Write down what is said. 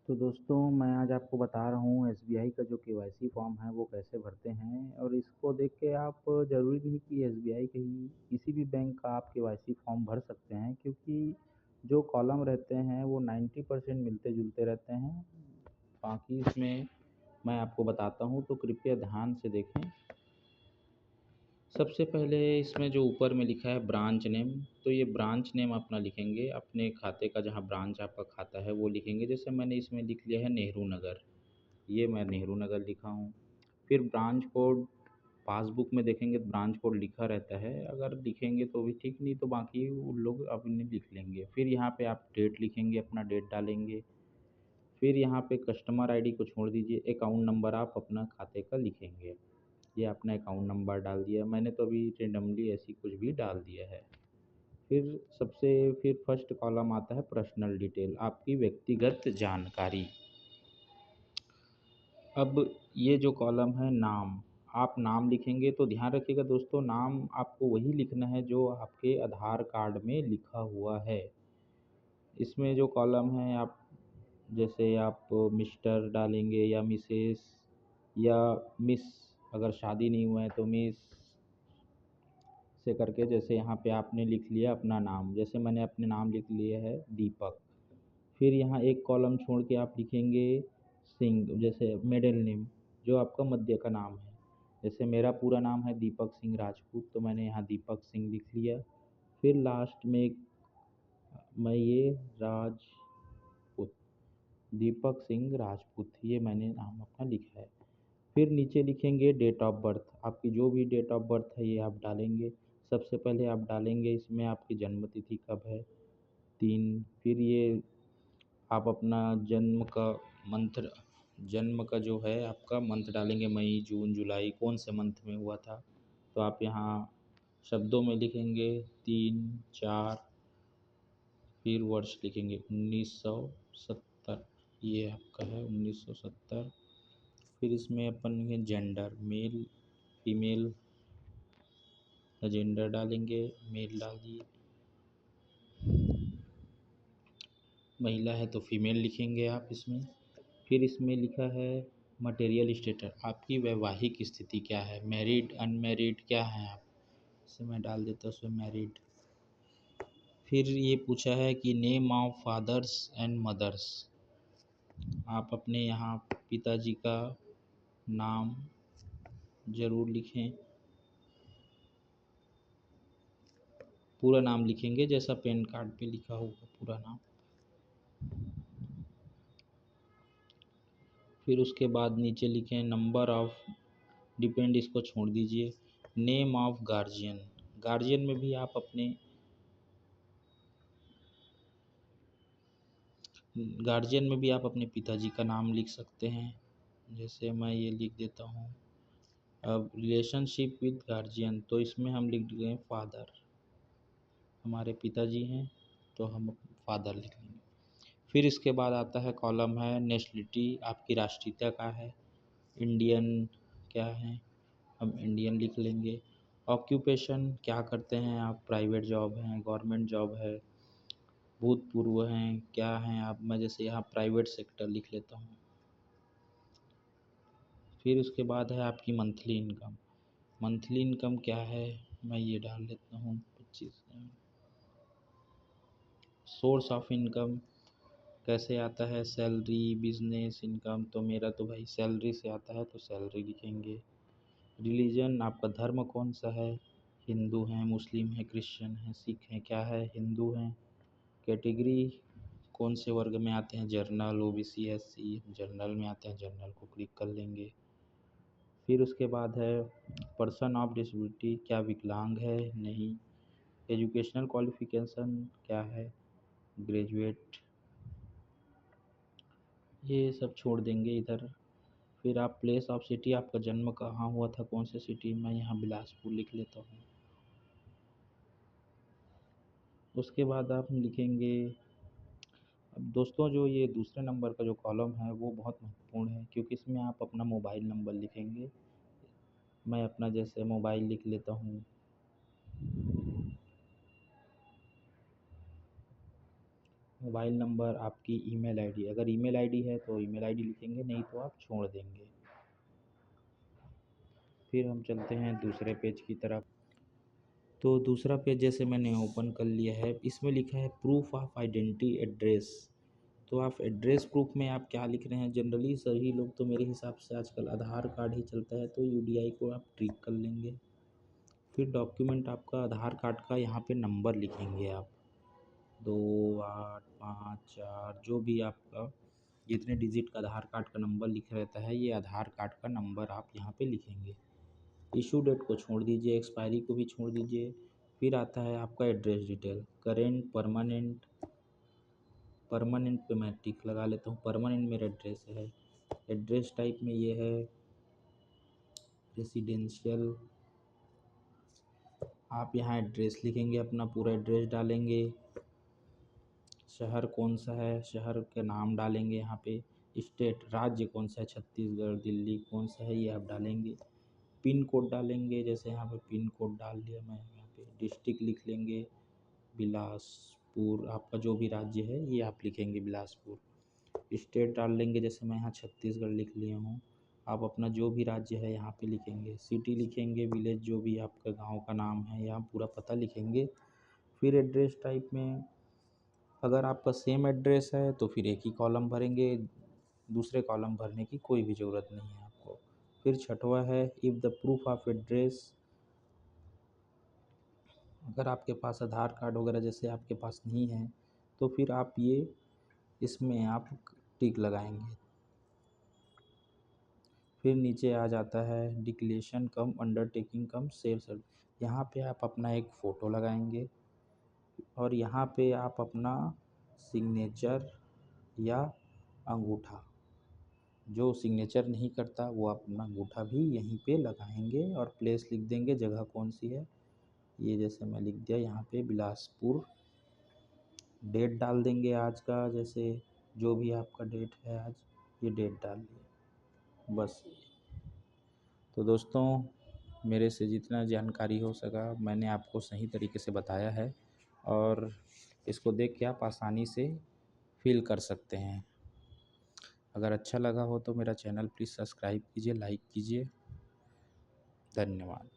तो दोस्तों मैं आज आपको बता रहा हूँ एसबीआई का जो केवाईसी फॉर्म है वो कैसे भरते हैं। और इसको देख के आप ज़रूरी नहीं कि एसबीआई का ही किसी भी बैंक का आप केवाईसी फॉर्म भर सकते हैं, क्योंकि जो कॉलम रहते हैं वो 90% मिलते जुलते रहते हैं। बाकी इसमें मैं आपको बताता हूँ, तो कृपया ध्यान से देखें। सबसे पहले इसमें जो ऊपर में लिखा है ब्रांच नेम, तो ये ब्रांच नेम अपना लिखेंगे, अपने खाते का जहाँ ब्रांच आपका खाता है वो लिखेंगे। जैसे मैंने इसमें लिख लिया है नेहरू नगर, ये मैं नेहरू नगर लिखा हूँ। फिर ब्रांच कोड पासबुक में देखेंगे तो ब्रांच कोड लिखा रहता है, अगर लिखेंगे तो भी ठीक, नहीं तो बाकी उन लोग अपने लिख लेंगे। फिर यहाँ पे आप डेट लिखेंगे, अपना डेट डालेंगे। फिर यहाँ पे कस्टमर आईडी को छोड़ दीजिए, अकाउंट नंबर आप अपना खाते का लिखेंगे। ये अपना अकाउंट नंबर डाल दिया मैंने, तो अभी रेंडमली ऐसी कुछ भी डाल दिया है। फिर फर्स्ट कॉलम आता है पर्सनल डिटेल, आपकी व्यक्तिगत जानकारी। अब ये जो कॉलम है नाम, आप नाम लिखेंगे तो ध्यान रखिएगा दोस्तों, नाम आपको वही लिखना है जो आपके आधार कार्ड में लिखा हुआ है। इसमें जो कॉलम है आप जैसे आप मिस्टर डालेंगे या मिसेस या मिस, अगर शादी नहीं हुआ है तो मिस से करके, जैसे यहाँ पे आपने लिख लिया अपना नाम, जैसे मैंने अपने नाम लिख लिया है दीपक। फिर यहाँ एक कॉलम छोड़ के आप लिखेंगे सिंह, जैसे मिडिल नेम, जो आपका मध्य का नाम है। जैसे मेरा पूरा नाम है दीपक सिंह राजपूत, तो मैंने यहाँ दीपक सिंह लिख लिया। फिर लास्ट में मैं ये राजपूत, दीपक सिंह राजपूत, ये मैंने नाम अपना लिखा है। फिर नीचे लिखेंगे डेट ऑफ बर्थ, आपकी जो भी डेट ऑफ बर्थ है ये आप डालेंगे। सबसे पहले आप डालेंगे इसमें आपकी जन्म तिथि कब है, 3। फिर ये आप अपना जन्म का जो है आपका मंथ डालेंगे, मई जून जुलाई कौन से मंथ में हुआ था। तो आप यहाँ शब्दों में लिखेंगे 3 4, फिर वर्ष लिखेंगे 1970, ये आपका है 1970। फिर इसमें अपन ये जेंडर मेल फीमेल, जेंडर डालेंगे, मेल डाल दिए, महिला है तो फीमेल लिखेंगे आप इसमें। फिर इसमें लिखा है मटेरियल स्टेटस, आपकी वैवाहिक स्थिति क्या है, मैरिड अनमैरिड क्या है आप, इसे मैं डाल देता हूँ उसमें मैरिड। फिर ये पूछा है कि name of fathers and mothers, आप अपने यहाँ पिताजी का नाम ज़रूर लिखें, पूरा नाम लिखेंगे जैसा पैन कार्ड पे लिखा होगा पूरा नाम। फिर उसके बाद नीचे लिखें नंबर ऑफ डिपेंड, इसको छोड़ दीजिए। नेम ऑफ गार्जियन, गार्जियन में भी आप अपने पिताजी का नाम लिख सकते हैं, जैसे मैं ये लिख देता हूँ। अब रिलेशनशिप विद गार्जियन, तो इसमें हम लिख देंगे फादर, हमारे पिताजी हैं तो हम फादर लिख लेंगे। फिर इसके बाद आता है कॉलम है नेशनलिटी, आपकी राष्ट्रीयता क्या है, इंडियन क्या है, हम इंडियन लिख लेंगे। ऑक्यूपेशन क्या करते हैं आप, प्राइवेट जॉब है, गवर्नमेंट जॉब है, भूतपूर्व हैं क्या हैं आप, मैं जैसे यहाँ प्राइवेट सेक्टर लिख लेता हूँ। फिर उसके बाद है आपकी मंथली इनकम, मंथली इनकम क्या है, मैं ये डाल देता हूँ 25। सोर्स ऑफ इनकम कैसे आता है, सैलरी बिजनेस इनकम, तो मेरा तो भाई सैलरी से आता है तो सैलरी लिखेंगे। रिलीजन आपका धर्म कौन सा है, हिंदू हैं मुस्लिम हैं क्रिश्चियन हैं सिख हैं, क्या है हिंदू हैं। कैटेगरी कौन से वर्ग में आते हैं, जर्नल ओबीसी एससी, जर्नल में आते हैं जर्नल को क्लिक कर लेंगे। फिर उसके बाद है पर्सन ऑफ डिसेबिलिटी, क्या विकलांग है नहीं। एजुकेशनल क्वालिफिकेशन क्या है, ग्रेजुएट, ये सब छोड़ देंगे इधर। फिर आप प्लेस ऑफ सिटी, आपका जन्म कहाँ हुआ था कौन से सिटी में, यहाँ बिलासपुर लिख लेता हूँ। उसके बाद आप लिखेंगे, अब दोस्तों जो ये दूसरे नंबर का जो कॉलम है वो बहुत महत्वपूर्ण है, क्योंकि इसमें आप अपना मोबाइल नंबर लिखेंगे। मैं अपना जैसे मोबाइल लिख लेता हूँ मोबाइल नंबर, आपकी ईमेल आईडी, अगर ईमेल आईडी है तो ईमेल आईडी लिखेंगे, नहीं तो आप छोड़ देंगे। फिर हम चलते हैं दूसरे पेज की तरफ। तो दूसरा पेज जैसे मैंने ओपन कर लिया है, इसमें लिखा है प्रूफ ऑफ आइडेंटिटी एड्रेस। तो आप एड्रेस प्रूफ में आप क्या लिख रहे हैं? जनरली सभी लोग तो मेरे हिसाब से आजकल आधार कार्ड ही चलता है, तो यूडीआई को आप टिक कर लेंगे। फिर डॉक्यूमेंट आपका आधार कार्ड का यहाँ पे नंबर लिखेंगे आप, 2 8 5 4, जो भी आपका जितने डिजिट का आधार कार्ड का नंबर लिखा रहता है, ये आधार कार्ड का नंबर आप यहाँ पे लिखेंगे। इशू डेट को छोड़ दीजिए, एक्सपायरी को भी छोड़ दीजिए। फिर आता है आपका address detail, current, permanent. Permanent पे मैं टिक लगा लेता हूँ, परमानेंट मेरा एड्रेस है। एड्रेस टाइप में ये है रेसिडेंशियल। आप यहाँ एड्रेस लिखेंगे, अपना पूरा एड्रेस डालेंगे। शहर कौन सा है, शहर के नाम डालेंगे यहाँ पे। स्टेट, राज्य कौन सा है, छत्तीसगढ़, दिल्ली कौन सा है, ये आप डालेंगे। पिन कोड डालेंगे, जैसे यहाँ पे पिन कोड डाल दिया मैं। यहाँ पे डिस्ट्रिक्ट लिख लेंगे बिलासपुर, आपका जो भी राज्य है ये आप लिखेंगे बिलासपुर। स्टेट डाल लेंगे, जैसे मैं यहाँ छत्तीसगढ़ लिख लिया हूँ। आप अपना जो भी राज्य है यहाँ पे लिखेंगे। सिटी लिखेंगे, विलेज जो भी आपका गांव का नाम है, यहाँ पूरा पता लिखेंगे। फिर एड्रेस टाइप में अगर आपका सेम एड्रेस है तो फिर एक ही कॉलम भरेंगे, दूसरे कॉलम भरने की कोई भी ज़रूरत नहीं है आपको। फिर छठवा है if the proof of address, अगर आपके पास आधार कार्ड वगैरह जैसे आपके पास नहीं है तो फिर आप ये इसमें आप टिक लगाएंगे। फिर नीचे आ जाता है डिक्लेरेशन कम अंडरटेकिंग कम सेल सर्ट, यहाँ पे आप अपना एक फ़ोटो लगाएंगे और यहाँ पे आप अपना सिग्नेचर या अंगूठा, जो सिग्नेचर नहीं करता वो आप अपना अंगूठा भी यहीं पे लगाएंगे और प्लेस लिख देंगे, जगह कौन सी है ये, जैसे मैं लिख दिया यहाँ पे बिलासपुर। डेट डाल देंगे आज का, जैसे जो भी आपका डेट है आज, ये डेट डाल दिए बस। तो दोस्तों, मेरे से जितना जानकारी हो सका मैंने आपको सही तरीके से बताया है, और इसको देख के आप आसानी से फिल कर सकते हैं। अगर अच्छा लगा हो तो मेरा चैनल प्लीज़ सब्सक्राइब कीजिए, लाइक कीजिए। धन्यवाद।